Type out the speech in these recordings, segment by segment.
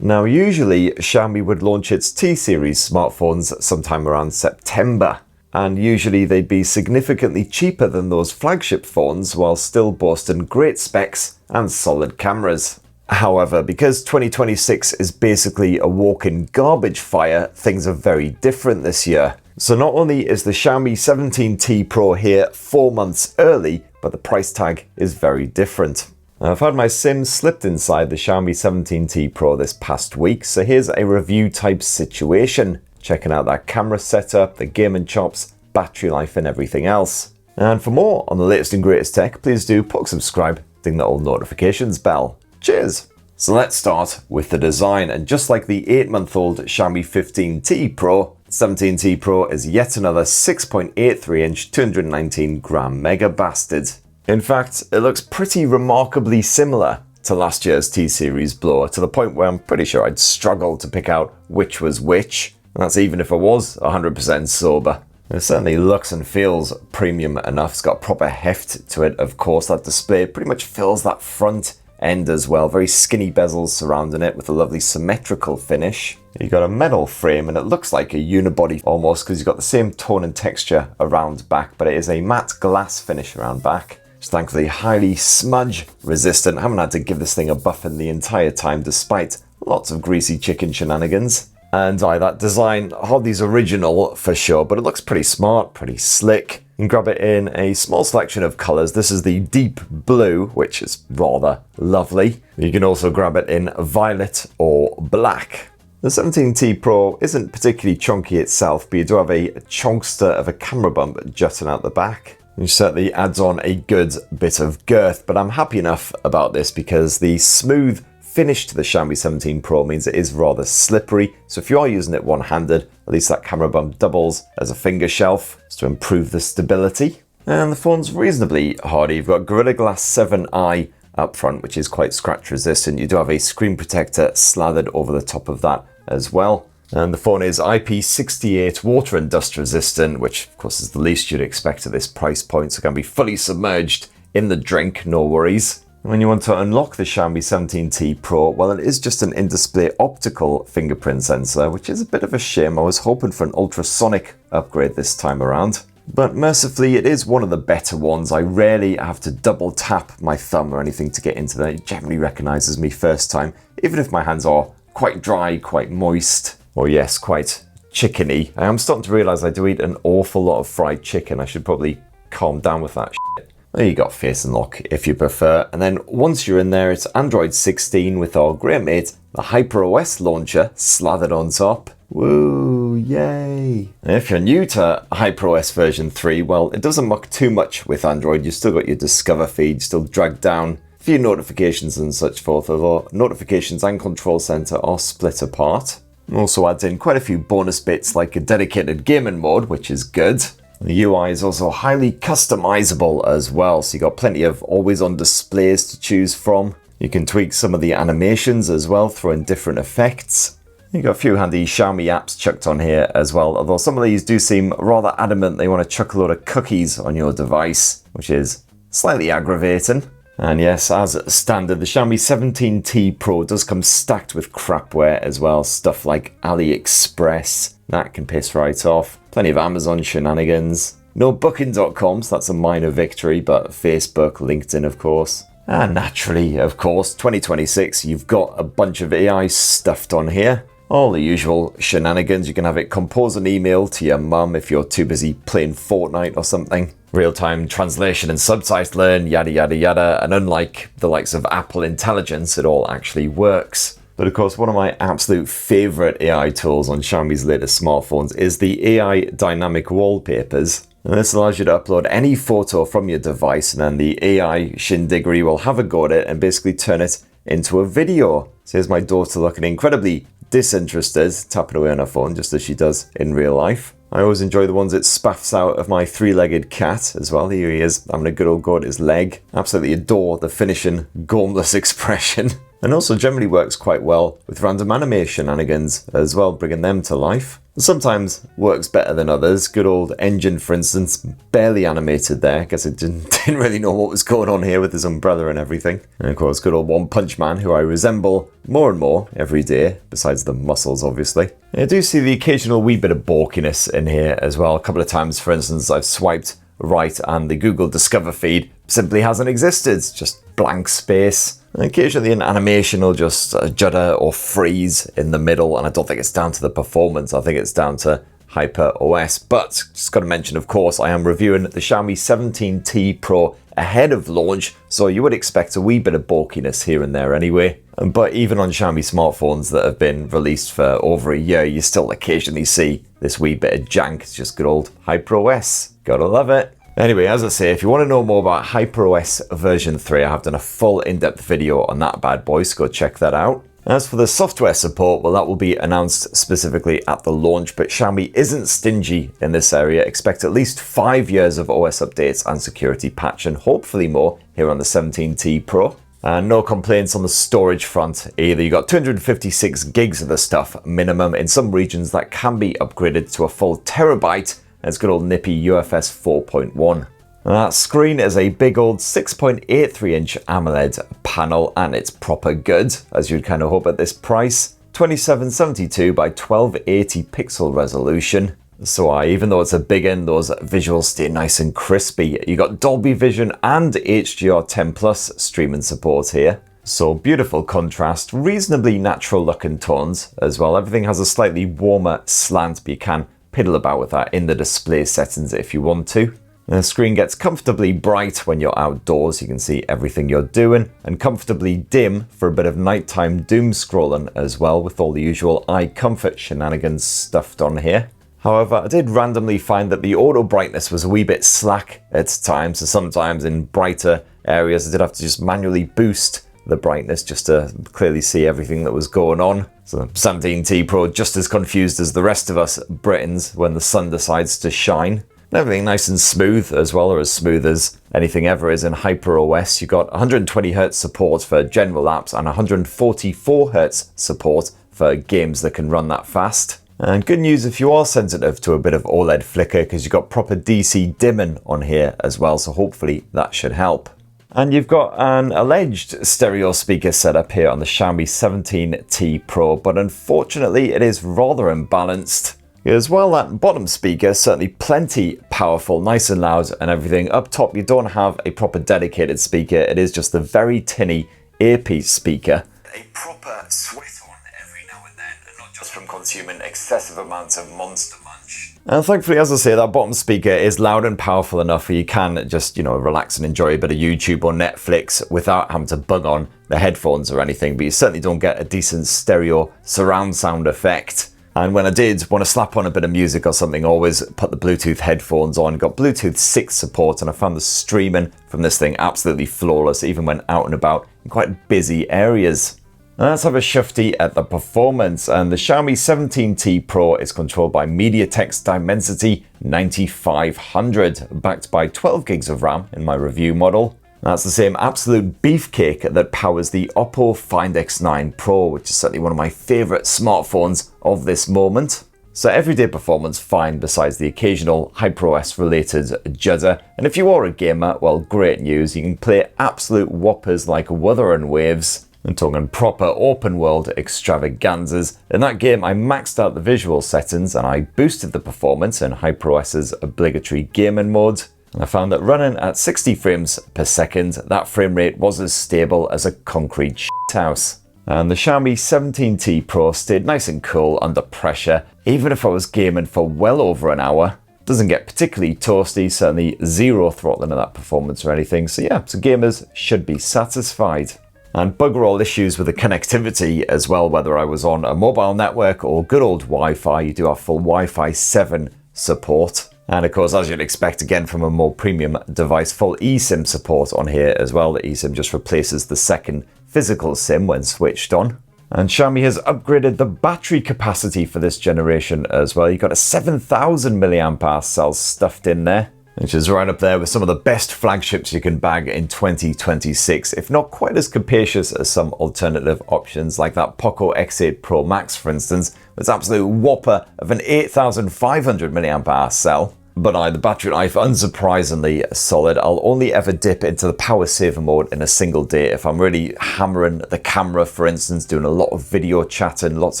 Now, usually Xiaomi would launch its T-series smartphones sometime around September, and usually they'd be significantly cheaper than those flagship phones while still boasting great specs and solid cameras. However, because 2026 is basically a walk-in garbage fire, things are very different this year. So not only is the Xiaomi 17T Pro here 4 months early, but the price tag is very different. Now, I've had my SIM slipped inside the Xiaomi 17T Pro this past week, so here's a review type situation, checking out that camera setup, the gaming chops, battery life and everything else. And for more on the latest and greatest tech, please do subscribe, ding that old notifications bell. Cheers! So let's start with the design, and just like the 8-month-old Xiaomi 15T Pro, 17T Pro is yet another 6.83-inch 219-gram mega bastard. In fact, it looks pretty remarkably similar to last year's T-series blower, to the point where I'm pretty sure I'd struggle to pick out which was which, and that's even if I was 100% sober. It certainly looks and feels premium enough. It's got proper heft to it, of course. That display pretty much fills that front end as well. Very skinny bezels surrounding it with a lovely symmetrical finish. You've got a metal frame and it looks like a unibody almost, because you've got the same tone and texture around back, but it is a matte glass finish around back. It's thankfully highly smudge resistant. I haven't had to give this thing a buffing the entire time despite lots of greasy chicken shenanigans. And that design, hardly's original for sure, but it looks pretty smart, pretty slick. You can grab it in a small selection of colors. This is the deep blue, which is rather lovely. You can also grab it in violet or black. The 17T Pro isn't particularly chunky itself, but you do have a chunkster of a camera bump jutting out the back, which certainly adds on a good bit of girth, but I'm happy enough about this because the smooth finish to the Xiaomi 17 Pro means it is rather slippery, so if you are using it one-handed, at least that camera bump doubles as a finger shelf to improve the stability. And the phone's reasonably hardy. You've got Gorilla Glass 7i up front, which is quite scratch resistant. You do have a screen protector slathered over the top of that as well. And the phone is IP68 water and dust resistant, which of course is the least you'd expect at this price point, so it can be fully submerged in the drink, no worries. When you want to unlock the Xiaomi 17T Pro, well, it is just an in-display optical fingerprint sensor, which is a bit of a shame. I was hoping for an ultrasonic upgrade this time around. But mercifully, it is one of the better ones. I rarely have to double tap my thumb or anything to get into that. It generally recognizes me first time, even if my hands are quite dry, quite moist, or yes, quite chickeny. I am starting to realize I do eat an awful lot of fried chicken. I should probably calm down with that shit. There you got Face Unlock if you prefer. And then once you're in there, it's Android 16 with our great mate, the HyperOS launcher slathered on top. Woo, yay. And if you're new to HyperOS version 3, well, it doesn't muck too much with Android. You've still got your Discover feed, still dragged down a few notifications and such forth, although notifications and control center are split apart. It also adds in quite a few bonus bits like a dedicated gaming mode, which is good. The UI is also highly customizable as well, so you got plenty of always-on displays to choose from. You can tweak some of the animations as well, throw in different effects. You got a few handy Xiaomi apps chucked on here as well, although some of these do seem rather adamant they want to chuck a load of cookies on your device, which is slightly aggravating. And yes, as standard, the Xiaomi 17T Pro does come stacked with crapware as well, stuff like AliExpress. That can piss right off. Plenty of Amazon shenanigans. No Booking.com, so that's a minor victory, but Facebook, LinkedIn, of course. And naturally, of course, 2026, you've got a bunch of AI stuffed on here. All the usual shenanigans. You can have it compose an email to your mum if you're too busy playing Fortnite or something. Real-time translation and subtitling, yada yada yada. And unlike the likes of Apple Intelligence, it all actually works. But of course, one of my absolute favorite AI tools on Xiaomi's latest smartphones is the AI dynamic wallpapers. And this allows you to upload any photo from your device, and then the AI shindiggery will have a go at it and basically turn it into a video. So here's my daughter looking incredibly disinterested, tapping away on her phone just as she does in real life. I always enjoy the ones it spaffs out of my three-legged cat as well. Here he is, having a good old go at his leg. Absolutely adore the finishing, gormless expression. And also generally works quite well with random animation shenanigans as well, bringing them to life. Sometimes works better than others. Good old engine, for instance, barely animated there. I guess it didn't really know what was going on here with his umbrella and everything. And of course, good old One Punch Man, who I resemble more and more every day, besides the muscles, obviously. I do see the occasional wee bit of balkiness in here as well. A couple of times, for instance, I've swiped right and the Google Discover feed simply hasn't existed. It's just blank space. And occasionally an animation will just judder or freeze in the middle, and I don't think it's down to the performance, I think it's down to HyperOS. But just got to mention, of course, I am reviewing the Xiaomi 17T Pro ahead of launch, so you would expect a wee bit of bulkiness here and there anyway. But even on Xiaomi smartphones that have been released for over a year, you still occasionally see this wee bit of jank. It's just good old HyperOS. Gotta love it. Anyway, as I say, if you want to know more about HyperOS version 3, I have done a full in-depth video on that bad boy, so go check that out. As for the software support, well, that will be announced specifically at the launch, but Xiaomi isn't stingy in this area. Expect at least 5 years of OS updates and security patch, and hopefully more here on the 17T Pro. And no complaints on the storage front either. You got 256 gigs of the stuff minimum. In some regions that can be upgraded to a full terabyte. It's good old nippy UFS 4.1. That screen is a big old 6.83-inch AMOLED panel, and it's proper good, as you'd kind of hope at this price. 2772 by 1280 pixel resolution. So even though it's a big one, those visuals stay nice and crispy. You got Dolby Vision and HDR10 Plus streaming support here. So beautiful contrast, reasonably natural looking tones as well. Everything has a slightly warmer slant, but you can piddle about with that in the display settings if you want to. The screen gets comfortably bright when you're outdoors, you can see everything you're doing, and comfortably dim for a bit of nighttime doom scrolling as well, with all the usual eye comfort shenanigans stuffed on here. However, I did randomly find that the auto brightness was a wee bit slack at times, so sometimes in brighter areas I did have to just manually boost the brightness just to clearly see everything that was going on. So the 17T Pro just as confused as the rest of us Britons when the sun decides to shine. Everything nice and smooth as well, or as smooth as anything ever is in HyperOS. You got 120Hz support for general apps and 144Hz support for games that can run that fast. And good news if you are sensitive to a bit of OLED flicker, because you've got proper DC dimming on here as well, so hopefully that should help. And you've got an alleged stereo speaker setup here on the Xiaomi 17T Pro, but unfortunately it is rather imbalanced. As well, that bottom speaker certainly plenty powerful, nice and loud and everything. Up top you don't have a proper dedicated speaker, it is just the very tinny earpiece speaker. A proper sweat on every now and then, and not just from consuming excessive amounts of Monster Munch. And thankfully, as I say, that bottom speaker is loud and powerful enough where you can just, relax and enjoy a bit of YouTube or Netflix without having to bug on the headphones or anything, but you certainly don't get a decent stereo surround sound effect. And when I did want to slap on a bit of music or something, I always put the Bluetooth headphones on. Got Bluetooth 6 support, and I found the streaming from this thing absolutely flawless, even when out and about in quite busy areas. Now let's have a shufty at the performance, and the Xiaomi 17T Pro is controlled by MediaTek's Dimensity 9500, backed by 12 gigs of RAM in my review model. That's the same absolute beefcake that powers the OPPO Find X9 Pro, which is certainly one of my favourite smartphones of this moment. So everyday performance fine, besides the occasional HyperOS related judder. And if you are a gamer, well, great news, you can play absolute whoppers like Wuthering Waves. I'm talking proper open world extravaganzas. In that game I maxed out the visual settings and I boosted the performance in HyperOS's obligatory gaming mode. And I found that running at 60 frames per second, that frame rate was as stable as a concrete shithouse. And the Xiaomi 17T Pro stayed nice and cool under pressure, even if I was gaming for well over an hour. Doesn't get particularly toasty, certainly zero throttling of that performance or anything, so yeah, so gamers should be satisfied. And bugger all issues with the connectivity as well, whether I was on a mobile network or good old Wi-Fi. You do have full Wi-Fi 7 support. And of course, as you'd expect again from a more premium device, full eSIM support on here as well. The eSIM just replaces the second physical SIM when switched on. And Xiaomi has upgraded the battery capacity for this generation as well. You've got a 7000 mAh cell stuffed in there. which is right up there with some of the best flagships you can bag in 2026, if not quite as capacious as some alternative options like that Poco X8 Pro Max, for instance, with its absolute whopper of an 8500 mAh cell. But the battery life, unsurprisingly solid. I'll only ever dip into the power saver mode in a single day if I'm really hammering the camera, for instance, doing a lot of video chatting, lots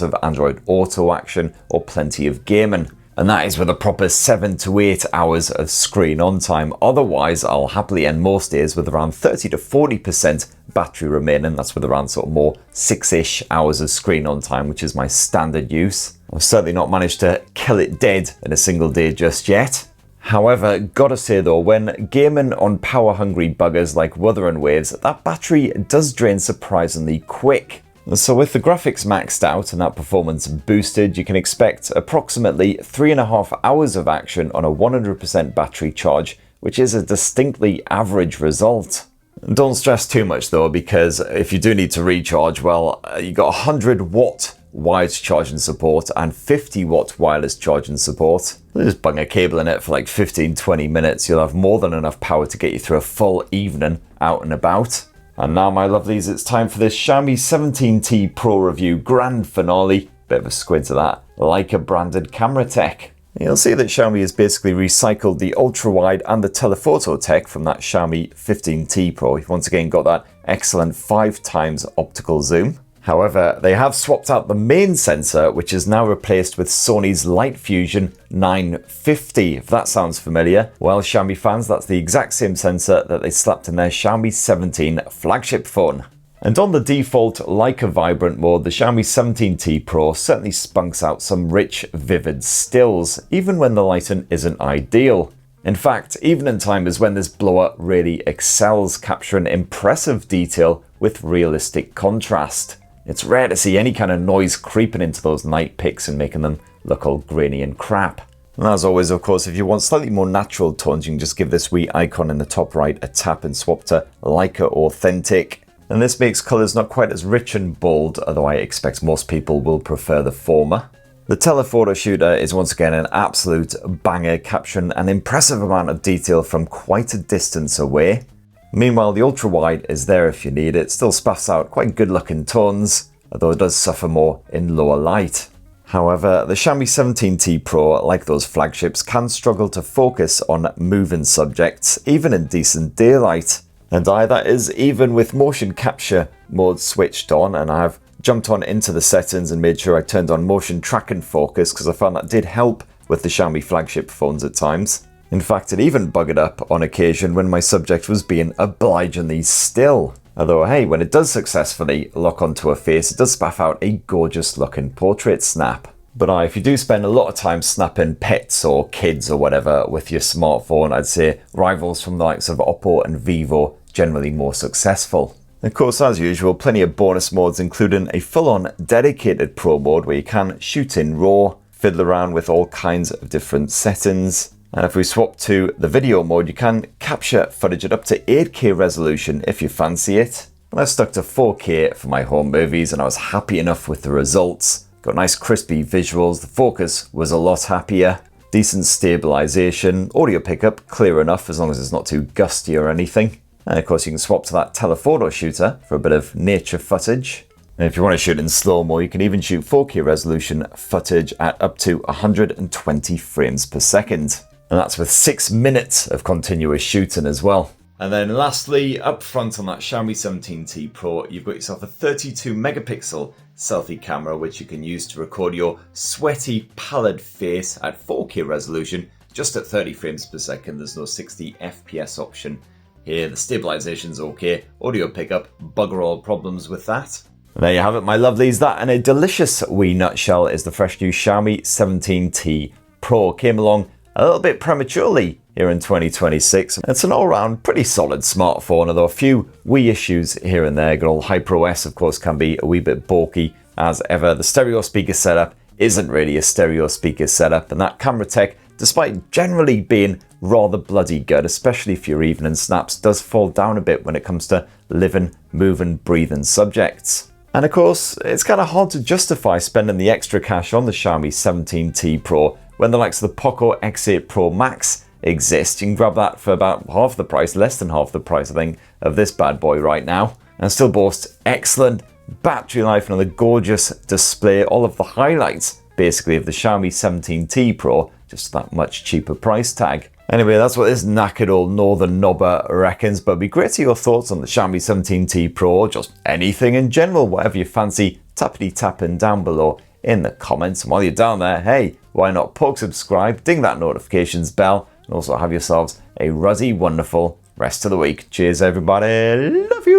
of Android Auto action, or plenty of gaming. And that is with a proper 7 to 8 hours of screen on time. Otherwise, I'll happily end most days with around 30 to 40% battery remaining. That's with around sort of more 6-ish hours of screen on time, which is my standard use. I've certainly not managed to kill it dead in a single day just yet. However, gotta say though, when gaming on power-hungry buggers like Wuthering Waves, that battery does drain surprisingly quick. So with the graphics maxed out and that performance boosted, you can expect approximately 3.5 hours of action on a 100% battery charge, which is a distinctly average result. Don't stress too much though, because if you do need to recharge, well, you got 100 watt wired charging support and 50 watt wireless charging support. Just bung a cable in it for like 15-20 minutes, you'll have more than enough power to get you through a full evening out and about. And now, my lovelies, it's time for this Xiaomi 17T Pro review grand finale. Bit of a squint at that Leica branded camera tech. You'll see that Xiaomi has basically recycled the ultra-wide and the telephoto tech from that Xiaomi 15T Pro. You've once again got that excellent 5x optical zoom. However, they have swapped out the main sensor, which is now replaced with Sony's Light Fusion 950. If that sounds familiar, well, Xiaomi fans, that's the exact same sensor that they slapped in their Xiaomi 17 flagship phone. And on the default Leica Vibrant mode, the Xiaomi 17T Pro certainly spunks out some rich, vivid stills, even when the lighting isn't ideal. In fact, evening time is when this blower really excels, capturing impressive detail with realistic contrast. It's rare to see any kind of noise creeping into those night pics and making them look all grainy and crap. And as always, of course, if you want slightly more natural tones, you can just give this wee icon in the top right a tap and swap to Leica Authentic. And this makes colours not quite as rich and bold, although I expect most people will prefer the former. The telephoto shooter is once again an absolute banger, capturing an impressive amount of detail from quite a distance away. Meanwhile, the ultra-wide is there if you need it, still spaffs out quite good-looking tones, although it does suffer more in lower light. However, the Xiaomi 17T Pro, like those flagships, can struggle to focus on moving subjects, even in decent daylight. And that is even with motion capture mode switched on, and I've jumped on into the settings and made sure I turned on motion track and focus, because I found that did help with the Xiaomi flagship phones at times. In fact, it even buggered up on occasion when my subject was being obligingly still. Although, hey, when it does successfully lock onto a face, it does spaff out a gorgeous looking portrait snap. But if you do spend a lot of time snapping pets or kids or whatever with your smartphone, I'd say rivals from the likes of OPPO and Vivo generally more successful. Of course, as usual, plenty of bonus modes, including a full-on dedicated Pro mode where you can shoot in RAW, fiddle around with all kinds of different settings. And if we swap to the video mode, you can capture footage at up to 8K resolution if you fancy it. And I've stuck to 4K for my home movies, and I was happy enough with the results. Got nice crispy visuals, the focus was a lot happier, decent stabilization, audio pickup clear enough as long as it's not too gusty or anything. And of course you can swap to that telephoto shooter for a bit of nature footage. And if you want to shoot in slow-mo, you can even shoot 4K resolution footage at up to 120 frames per second. And that's with 6 minutes of continuous shooting as well. And then lastly, up front on that Xiaomi 17T Pro, you've got yourself a 32 megapixel selfie camera, which you can use to record your sweaty, pallid face at 4K resolution, just at 30 frames per second. There's no 60 FPS option here. The stabilization's okay. Audio pickup, bugger all problems with that. And there you have it, my lovelies. That in a delicious wee nutshell is the fresh new Xiaomi 17T Pro. Came along a little bit prematurely here in 2026. It's an all-round pretty solid smartphone, although a few wee issues here and there. Good old HyperOS, of course, can be a wee bit bulky as ever. The stereo speaker setup isn't really a stereo speaker setup, and that camera tech, despite generally being rather bloody good, especially for your evening snaps, does fall down a bit when it comes to living, moving, breathing subjects. And of course, it's kind of hard to justify spending the extra cash on the Xiaomi 17T Pro when the likes of the Poco X8 Pro Max exist. You can grab that for about half the price, less than half the price, I think, of this bad boy right now. And still boasts excellent battery life and another gorgeous display. All of the highlights, basically, of the Xiaomi 17T Pro, just that much cheaper price tag. Anyway, that's what this knackered old northern knobber reckons, but it'd be great to hear your thoughts on the Xiaomi 17T Pro, just anything in general, whatever you fancy, tappity-tapping down below in the comments. And while you're down there, hey, why not poke subscribe, ding that notifications bell, and also have yourselves a ruzzy, wonderful rest of the week. Cheers, everybody. Love you.